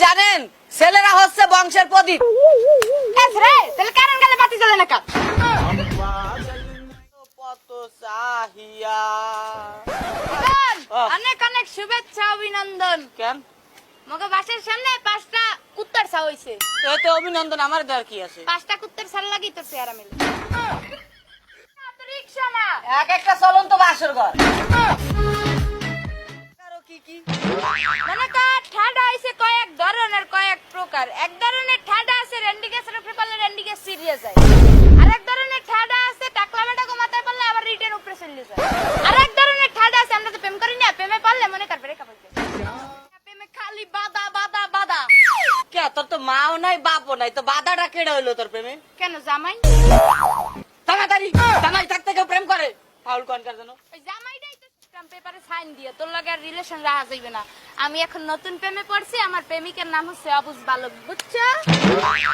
জানেন ছেলেরা হচ্ছে বংশের প্রদীপ। তাহলে কারণ গেলে বাতি জ্বলে না কেন? অনেক অনেক শুভেচ্ছা অভিনন্দন। কেন মগে বাসের সামনে 5টা কুত্তার ছা হইছে। এতে অভিনন্দন আমার দেওয়ার কি আছে? 5টা কুত্তার ছাল লাগি তো চেহারা মেলে। রিকশা না এক একটা চলন্ত বাসর ঘর। কি কি মনে কর ঠাডা হইছে কয়েক ধরনের কয়েক প্রকার। এক ধরনের ঠাডা আছে রেন্ডিগেসের উপরে পারলে রেন্ডিগেস সিরিয়াস যায়। আরেক ধরনের ঠাডা আছে টাকলা বেটা কো মাথায় পারলে আবার রিটার্ন উপরে চলে যায়। আরেক ধরনের ঠাডা আছে আমরা তো প্রেম করি না, প্রেমে পারলে মনে কর ব্রেকআপ হইছে। প্রেমে খালি বাদা বাদা বাদা। কে তোর তো মাও নাই বাপও নাই, তো বাধাটা কেড়ে হইলো তোর প্রেমে? কেন জামাই? তাড়াতাড়ি জামাই থাকতে কেউ প্রেম করে? ফাউল কোনকার জন্য? ওই জামাইটাই তো স্ট্যাম্প পেপারে সাইন দিয়ে তোর লগে আর রিলেশন রাখা যাইবে না। আমি এখন নতুন প্রেমে পড়ছি, আমার প্রেমিকের নাম হচ্ছে অবুজ বালক, বুঝছো?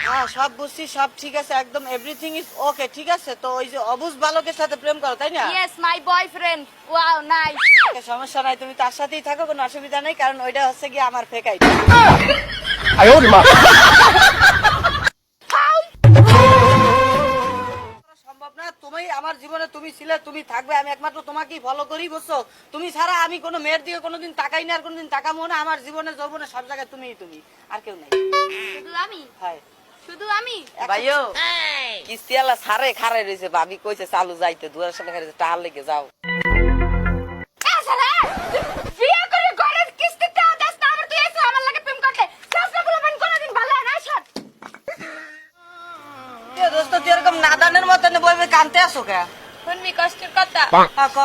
হ্যাঁ সব বুঝছি, সব ঠিক আছে, একদম এভরিথিং ইজ ওকে, ঠিক আছে। তো ওই যে অবুজ বালকের সাথে প্রেম করো তাই না? Yes my boyfriend. Wow nice. সমস্যা নাই, তুমি তার সাথেই থাকো, কোনো অসুবিধা নাই, কারণ ওইটা হচ্ছে কি আমার ফেক আইডি। সম্ভব না, তুমি আমার জীবনে তুমি ছিলে, তুমি থাকবে, আমি একমাত্র তোমাকেই ফলো করি, বুঝছো? তুমি ছাড়া আমি কোনো মেয়ের দিকে কোনোদিন তাকাই না, আর কোনোদিন তাকাবো না। আমার জীবনে যৌবনে সব জায়গায় তুমিই তুমি, আর কেউ নাই। শুধু আমি? হ্যাঁ শুধু আমি? ভাইও কিস্তি আলা সারে খারে রইছে, ভাবি কইছে চালু যাইতে দুয়ার সামনে খারে টাল লেগে যাও। এ শালা বিয়ে করে ঘরের কিস্তিতে আদাস না, আমার তুই এসে আমার লাগে প্রেম করতে সাসরা বলে বেন কোনদিন ভালো না শট। এ দোস্ত তুই এরকম নাদানের মতন বইবে কানতে আসো কে? শুনবি কষ্টের কথা? হ্যাঁ ক।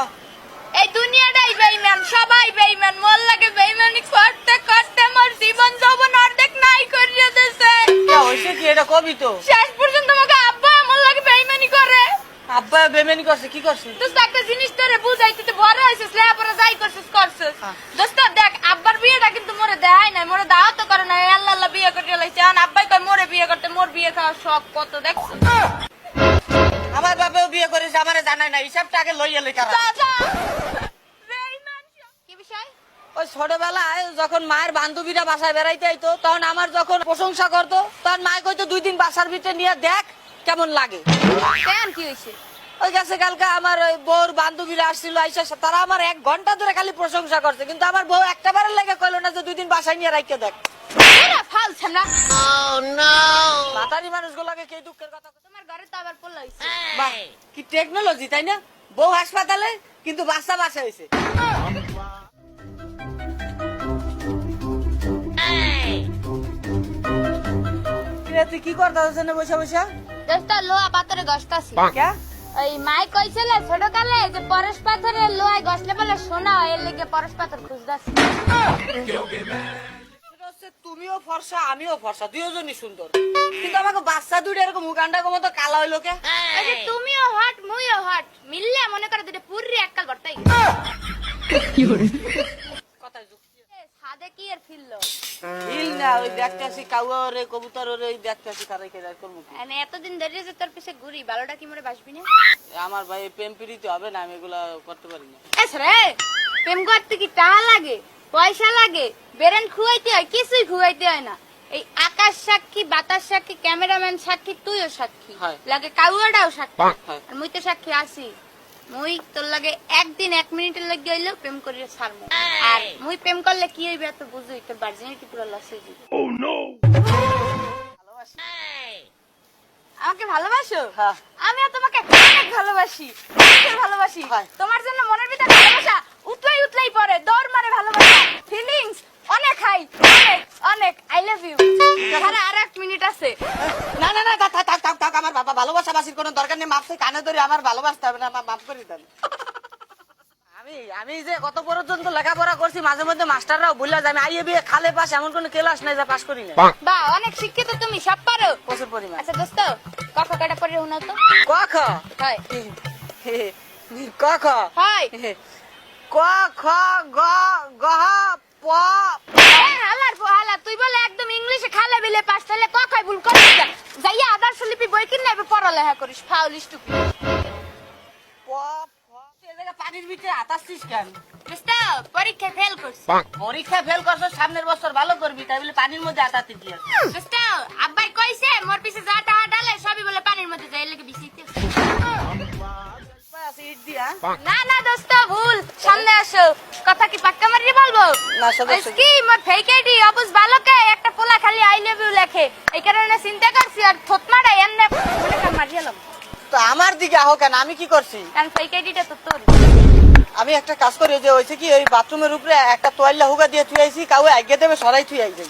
এই দুনিয়াটাই বেঈমান, সবাই বেঈমান। মোর লাগে বেঈমানি করতে করতে মোর জীবন যৌবন অর্ধেক নাই করিয়া দেছে। কে হইছে কি এটা কবি তো? শেষ পর্যন্ত আমাকে আব্বা আমার লাগে বেঈমানি করে। আব্বা বেমেনি করছে, কি করছে? দোস্ত একটা জিনিস তোরে বুঝাইতে তো বড় হইছিস, লেখাপড়া যাই করছিস করছিস। দোস্ত দেখ আব্বার বিয়েটা কিন্তু মোরে দেয় নাই, মোরে দাও তো করে নাই, আল্লাহ আল্লাহ বিয়ে করে লাইছে। আর আব্বাই কয় মোরে বিয়ে করতে, মোর বিয়ে খাওয়ার শখ কত দেখছ? আমার বাবাও বিয়ে করেছে, আমারে জানাই না, হিসাবটা আগে লইয়া লই কারা। কি বিষয়? ওই ছোটবেলায় যখন মায়ের বান্ধবীরা বাসায় বেড়াইতে আইতো, তখন আমার যখন প্রশংসা করতো, তখন মায় কইতো 2 দিন বাসার ভিতরে নিয়ে দেখ কেমন লাগে। কেন কি হইছে? ওই গেছে কালকে আমার ওই বউর বান্ধবীরা আসছিল, আইসা তারা আমার 1 ঘন্টা ধরে খালি প্রশংসা করছে, কিন্তু আমার বউ একটা বারের লেগে কইলো না যে 2 দিন বাসায় নিয়ে রাইখে দেখ। এরা ফাল ছামড়া। মাতারি মানুষগুলোকে কি দুঃখের কথা। তোমার ঘরে তো আবার পোলা হইছে। বাহ কি টেকনোলজি তাই না? বউ হাসপাতালে কিন্তু বাচ্চা বাসা হয়েছে। তুই কি করতে না বসে বসে? দশটা লোহা পাথরে গসতাছি। কে? ওই মাই কইছিল ছোটকালে যে পরশ পাথরের লোহায় গসলে বলে সোনা হয়, এর লিগে পরশ পাথর খুঁজতাছি। তুমিও ফর্সা আমিও ফর্সা, দুজনই সুন্দর, কিন্তু আমাকে বাচ্চা দুটো এরকম উগান্ডা মতো কালা হইলো কে? তুমিও হট মুইও হট, মিললে মনে করে দুটো পুরি এককাল ভর্তাই। কথায় যুক্তি সাদে কি এর ফিললো? হিল না, ওই দেখতে আসি কাউরে কবুতর ওরে দেখতে আসি কারাই কে যাই করবো কি? মানে এতদিন ধরে যে তোর পিছে ঘুরি, ভালোটা কি মরে বাসবি না? আমার ভাই প্রেম প্রীতি হবে না, আমি এগুলা করতে পারি না। রে প্রেম করতে কি টাকা লাগে, পয়সা লাগে, বেরেন খুয়াইতে হয়? কিছুই খুয়াইতে হয় না। এই আকাশ সাক্ষী, বাতাস সাক্ষী, ক্যামেরাম্যান সাক্ষী, তুইও সাক্ষী, হয়। লাগে কাউয়াটাও সাক্ষী, হয়। আর মুই তো সাক্ষী আছি। মুই তোর লাগে একদিন 1 মিনিটের লাগে হইলো প্রেম করিয়া ছাড়বো। আর মুই প্রেম করলে কি হইবে এত বুঝুই, তোর ভার্জিনিটি পুরো লস হয়ে যাবে। আমাকে ভালোবাসো? হ্যাঁ। আমিও তোমাকে অনেক ভালোবাসি, অনেক ভালোবাসি। হয়। তোমার জন্য মনের ভিতরে ভালোবাসা উতলাই উতলাই পড়ে, দৌড় মারে ভালোবাসা, ফিলিংস অনেক হাই, অনেক অনেক। I love you. সারা আর 1 মিনিট আছে। না না না, থাক থাক থাক থাক, আমার বাবা ভালোবাসা বাসির কোনো দরকার নেই, মাপছে কানে ধরে আমার ভালোবাসতে হবে না, মাফ করে দেন। আমি যে কত পর্যন্ত লেখাপড়া করছি, মাঝে মধ্যে মাস্টাররাও বললা যে আমি আইএ বিএ খালে পাস, এমন কোন ক্লাস নাই যা পাস করি না। বাহ অনেক শিক্ষিত তুমি, সব পারো। প্রচুর পরিমাণ। আচ্ছা দোস্ত কফ কাটা পড়ে হুনাও তো। ক খ হয় ক খ হয় ক খ গ গ প। হালার হালা, তুই বলে একদম ইংলিশে খালে বিলে পাস, তাহলে ক খাই ভুল করিস না। যাইয়া আদার্স লিপি বই কিনে পড়ালেখা করিস, ফাউল স্টুপিড। প ফ। তুই এ জায়গায় পানির ভিতরে হাত আসছিস কেন? দোস্ত পরীক্ষা ফেল করছি। পরীক্ষা ফেল করছো, সামনের বছর ভালো করবি, তাই বলে পানির মধ্যে আটাতে দিয়ে দোস্ত আব্বাই কইছে মোর পিছে যা টাকা ডালে সবই বলে পানির মধ্যে যাই লাগে বিছিতে। ইট দিয়া না না দোস্ত ভুল, সামনে আসো। কথা কি পাক্কা মারিয়ে বলবো? না, সদস্য। কি মোর ফেক আইডি অবুজ ভালোকে একটা পোলা খালি আই লাভ ইউ লেখে, এই কারণে চিন্তা করছি আর থতমাটা এমনে মনে কাম মারিয়ালাম। তো আমার দিকে আহো কেন, আমি কি করছি? কারণ ফেক আইডিটা তো তোর। আমি একটা কাজ করি, ওই যে হয়েছে কি ওই বাথরুমের উপরে একটা তোয়াল্লা হুগা দিয়ে থুই আইছি, কাউ আগে দেবে সরাই থুই আইছে।